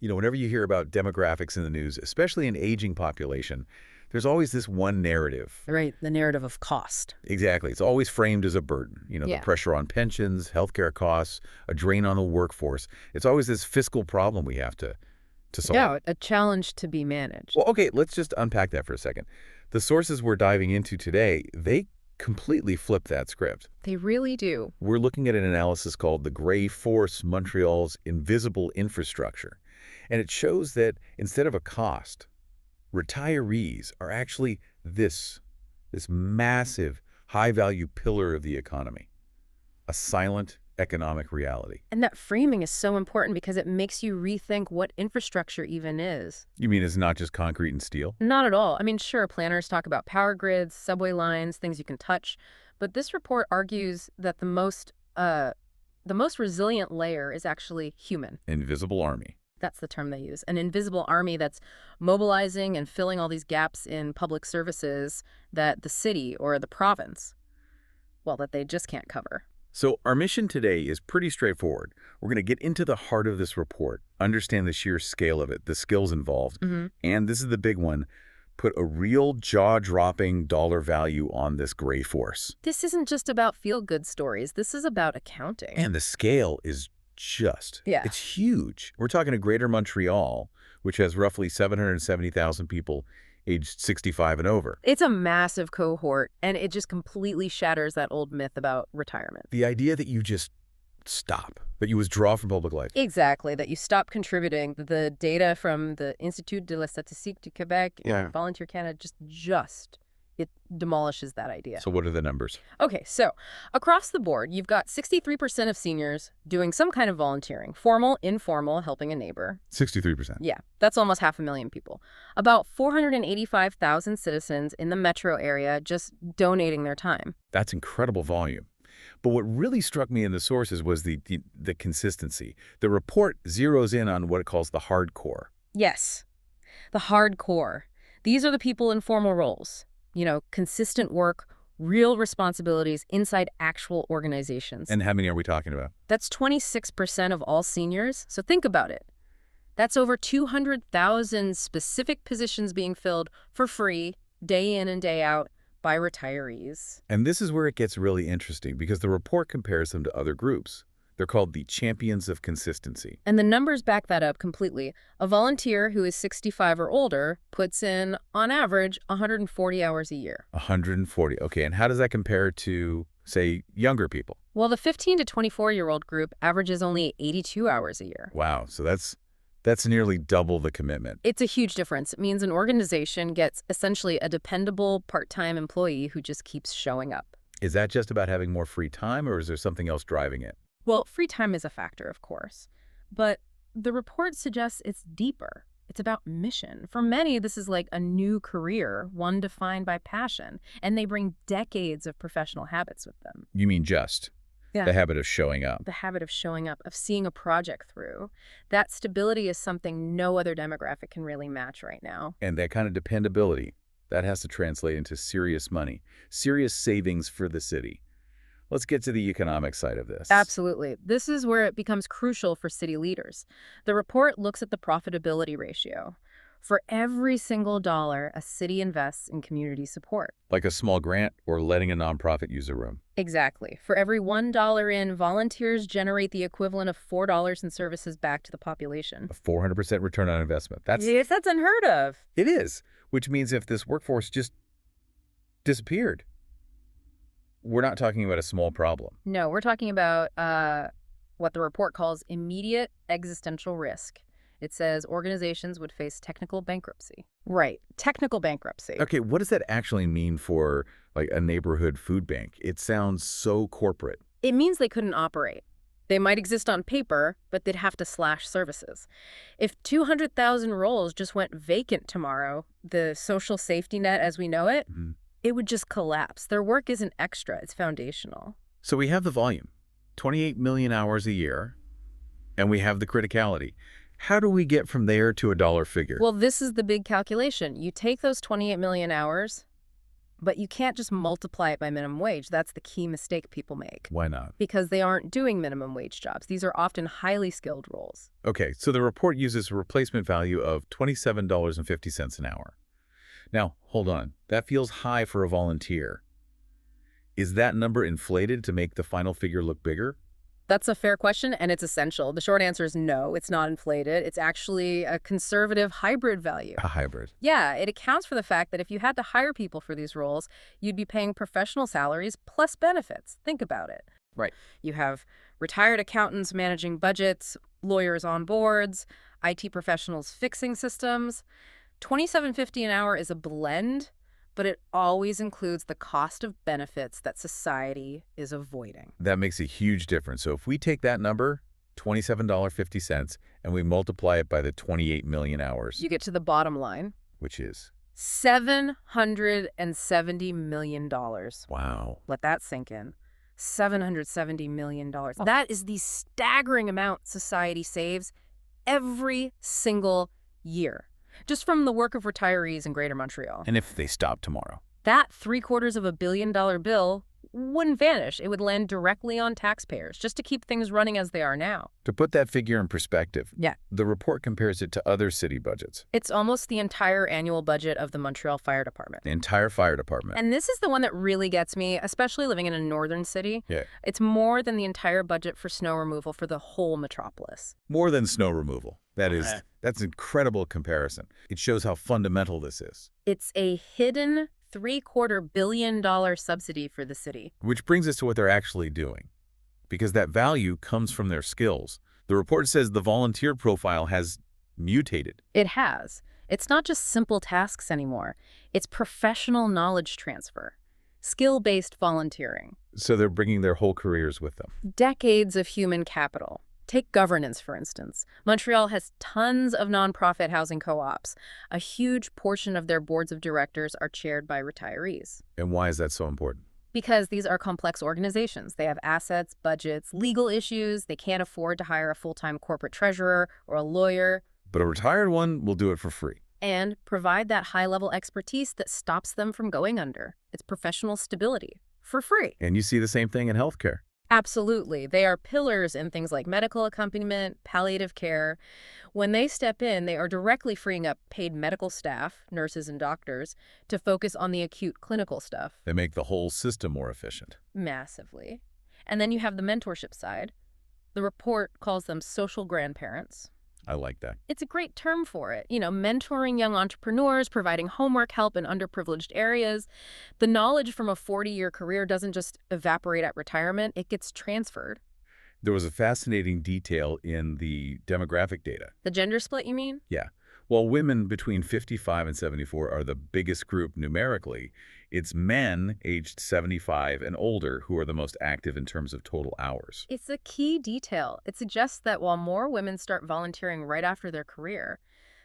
Whenever you hear about demographics in the news, especially an aging population, there's always this one narrative. Right, the narrative of cost. Exactly. It's always framed as a burden. The Yeah. pressure on pensions, healthcare costs, a drain on the workforce. It's always this fiscal problem we have to solve. Yeah, a challenge to be managed. Well, okay, let's just unpack that for a second. The sources we're diving into today, they completely flip that script. They really do. We're looking at an analysis called the Gray Force, Montreal's Invisible Infrastructure. And it shows that instead of a cost, retirees are actually this massive, high-value pillar of the economy, a silent economic reality. And that framing is so important because it makes you rethink what infrastructure even is. You mean it's not just concrete and steel? Not at all. I mean, sure, planners talk about power grids, subway lines, things you can touch, but this report argues that the most resilient layer is actually human. Invisible army. That's the term they use. An invisible army that's mobilizing and filling all these gaps in public services that the city or the province, well, that they just can't cover. So our mission today is pretty straightforward. We're going to get into the heart of this report, understand the sheer scale of it, the skills involved, and this is the big one, put a real jaw-dropping dollar value on this gray force. This isn't just about feel-good stories. This is about accounting. And the scale is it's huge. We're talking to Greater Montreal, which has roughly 770,000 people aged 65 and over. It's a massive cohort, and it just completely shatters that old myth about retirement. The idea that you just stop, that you withdraw from public life. Exactly, that you stop contributing. The data from the Institut de la Statistique du Québec, Volunteer Canada, it demolishes that idea. So what are the numbers? Okay, so across the board, you've got 63% of seniors doing some kind of volunteering, formal, informal, helping a neighbor. 63%. Yeah, that's almost 500,000 people. About 485,000 citizens in the metro area just donating their time. That's incredible volume. But what really struck me in the sources was the consistency. The report zeroes in on what it calls the hardcore. Yes, the hardcore. These are the people in formal roles. Consistent work, real responsibilities inside actual organizations. And how many are we talking about? That's 26% of all seniors. So think about it. That's over 200,000 specific positions being filled for free, day in and day out, by retirees. And this is where it gets really interesting because the report compares them to other groups. They're called the champions of consistency. And the numbers back that up completely. A volunteer who is 65 or older puts in, on average, 140 hours a year. 140. Okay, and how does that compare to, say, younger people? Well, the 15 to 24-year-old group averages only 82 hours a year. Wow, so that's nearly double the commitment. It's a huge difference. It means an organization gets essentially a dependable part-time employee who just keeps showing up. Is that just about having more free time, or is there something else driving it? Well, free time is a factor, of course, but the report suggests it's deeper. It's about mission. For many, this is like a new career, one defined by passion, and they bring decades of professional habits with them. You mean just the habit of showing up? The habit of showing up, of seeing a project through. That stability is something no other demographic can really match right now. And that kind of dependability, that has to translate into serious money, serious savings for the city. Let's get to the economic side of this. Absolutely. This is where it becomes crucial for city leaders. The report looks at the profitability ratio. For every single dollar, a city invests in community support. Like a small grant or letting a nonprofit use a room. Exactly. For every $1 in, volunteers generate the equivalent of $4 in services back to the population. A 400% return on investment. Yes, that's unheard of. It is, which means if this workforce just disappeared, we're not talking about a small problem. No, we're talking about what the report calls immediate existential risk. It says organizations would face technical bankruptcy. Right, technical bankruptcy. Okay, what does that actually mean for like a neighborhood food bank? It sounds so corporate. It means they couldn't operate. They might exist on paper, but they'd have to slash services. If 200,000 roles just went vacant tomorrow, the social safety net as we know it, it would just collapse. Their work isn't extra, it's foundational. So we have the volume, 28 million hours a year, and we have the criticality. How do we get from there to a dollar figure? Well, this is the big calculation. You take those 28 million hours, But you can't just multiply it by minimum wage. That's the key mistake people make. Why not? Because they aren't doing minimum wage jobs. These are often highly skilled roles. Okay, so the report uses a replacement value of $27.50 an hour. Now, hold on. That feels high for a volunteer. Is that number inflated to make the final figure look bigger? That's a fair question, and it's essential. The short answer is no, it's not inflated. It's actually a conservative hybrid value. A hybrid. Yeah, it accounts for the fact that if you had to hire people for these roles, you'd be paying professional salaries plus benefits. Think about it. Right. You have retired accountants managing budgets, lawyers on boards, IT professionals fixing systems. $27.50 an hour is a blend, but it always includes the cost of benefits that society is avoiding. That makes a huge difference. So if we take that number, $27.50, and we multiply it by the 28 million hours, You get to the bottom line. which is, $770 million. wow. Let that sink in. $770 million. That is the staggering amount society saves every single year, just from the work of retirees in Greater Montreal. And if they stop tomorrow? That $750 million bill wouldn't vanish. It would land directly on taxpayers, just to keep things running as they are now. To put that figure in perspective, Yeah. the report compares it to other city budgets. It's almost the entire annual budget of the Montreal Fire Department. The entire fire department. And this is the one that really gets me, especially living in a northern city. Yeah. It's more than the entire budget for snow removal for the whole metropolis. More than snow removal. That's an incredible comparison. It shows how fundamental this is. It's a hidden $750 million subsidy for the city. Which brings us to what they're actually doing. Because that value comes from their skills. The report says the volunteer profile has mutated. It has. It's not just simple tasks anymore. It's professional knowledge transfer, skill-based volunteering, So they're bringing their whole careers with them. decades of human capital. Take governance, for instance. Montreal has tons of nonprofit housing co-ops. A huge portion of their boards of directors are chaired by retirees. And why is that so important? Because these are complex organizations. They have assets, budgets, legal issues. They can't afford to hire a full-time corporate treasurer or a lawyer. But a retired one will do it for free. And provide that high-level expertise that stops them from going under. It's professional stability for free. And you see the same thing in healthcare. Absolutely. They are pillars in things like medical accompaniment, palliative care. When they step in, they are directly freeing up paid medical staff, nurses and doctors, to focus on the acute clinical stuff. They make the whole system more efficient. Massively. And then you have the mentorship side. The report calls them social grandparents. I like that. It's a great term for it. You know, mentoring young entrepreneurs, providing homework help in underprivileged areas. The knowledge from a 40-year career doesn't just evaporate at retirement, it gets transferred. There was a fascinating detail in the demographic data. The gender split, you mean? Yeah. While women between 55 and 74 are the biggest group numerically, it's men aged 75 and older who are the most active in terms of total hours. It's a key detail. It suggests that while more women start volunteering right after their career,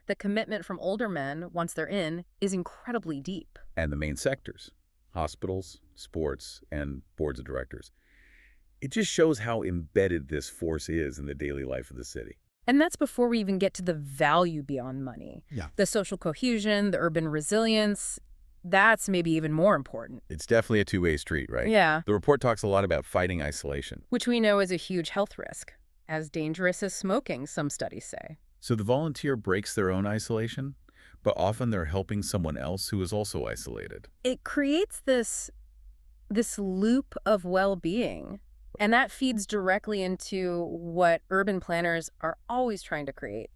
the commitment from older men, once they're in, is incredibly deep. And the main sectors, hospitals, sports, and boards of directors. It just shows how embedded this force is in the daily life of the city. And that's before we even get to the value beyond money. Yeah. The social cohesion, the urban resilience, that's maybe even more important. It's definitely a two-way street, right? Yeah. The report talks a lot about fighting isolation. Which we know is a huge health risk, as dangerous as smoking, some studies say. So the volunteer breaks their own isolation, but often they're helping someone else who is also isolated. It creates this loop of well-being. And that feeds directly into what urban planners are always trying to create,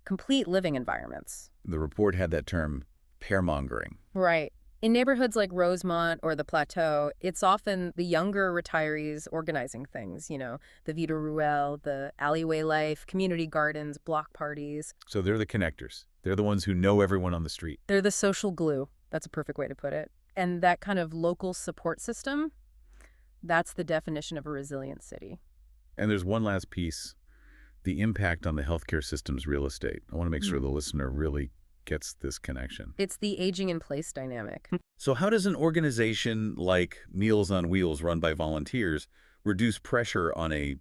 complete living environments. The report had that term, pairmongering. Right. In neighborhoods like Rosemont or the Plateau, it's often the younger retirees organizing things, you know, the Vida Ruelle, the alleyway life, community gardens, block parties. So they're the connectors. They're the ones who know everyone on the street. They're the social glue. That's a perfect way to put it. And that kind of local support system, that's the definition of a resilient city. And there's one last piece, the impact on the healthcare system's real estate. I want to make sure the listener really gets this connection. It's the aging in place dynamic. So how does an organization like Meals on Wheels, run by volunteers, reduce pressure on a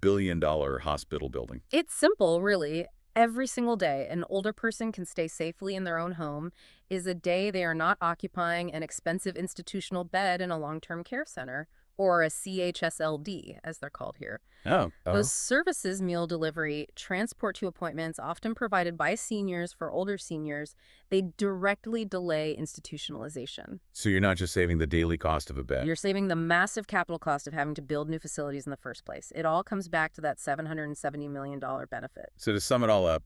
billion-dollar hospital building? It's simple, really. Every single day an older person can stay safely in their own home is a day they are not occupying an expensive institutional bed in a long-term care center, or a CHSLD, as they're called here. Oh, Those oh. services, meal delivery, transport to appointments, often provided by seniors for older seniors, they directly delay institutionalization. So you're not just saving the daily cost of a bed. You're saving the massive capital cost of having to build new facilities in the first place. It all comes back to that $770 million benefit. So to sum it all up,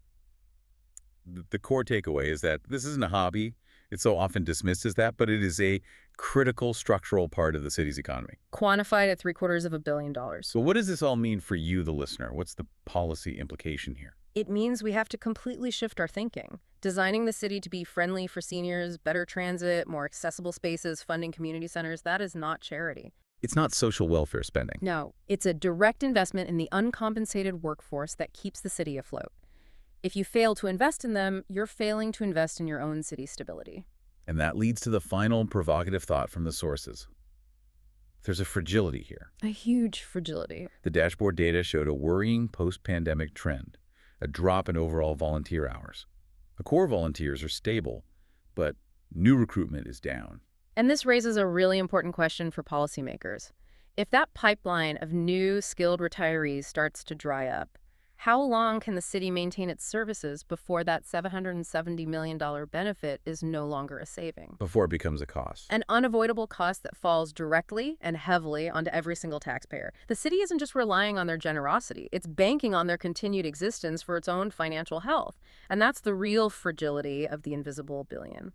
the core takeaway is that this isn't a hobby. It's so often dismissed as that, but it is a critical structural part of the city's economy. Quantified at $750 million. So what does this all mean for you, the listener? What's the policy implication here? It means we have to completely shift our thinking. Designing the city to be friendly for seniors, better transit, more accessible spaces, funding community centers, that is not charity. It's not social welfare spending. No, it's a direct investment in the uncompensated workforce that keeps the city afloat. If you fail to invest in them, you're failing to invest in your own city stability. And that leads to the final provocative thought from the sources. There's a fragility here. A huge fragility. The dashboard data showed a worrying post-pandemic trend, a drop in overall volunteer hours. The core volunteers are stable, but new recruitment is down. And this raises a really important question for policymakers. If that pipeline of new, skilled retirees starts to dry up, how long can the city maintain its services before that $770 million benefit is no longer a saving? Before it becomes a cost. An unavoidable cost that falls directly and heavily onto every single taxpayer. The city isn't just relying on their generosity, it's banking on their continued existence for its own financial health. And that's the real fragility of the invisible billion.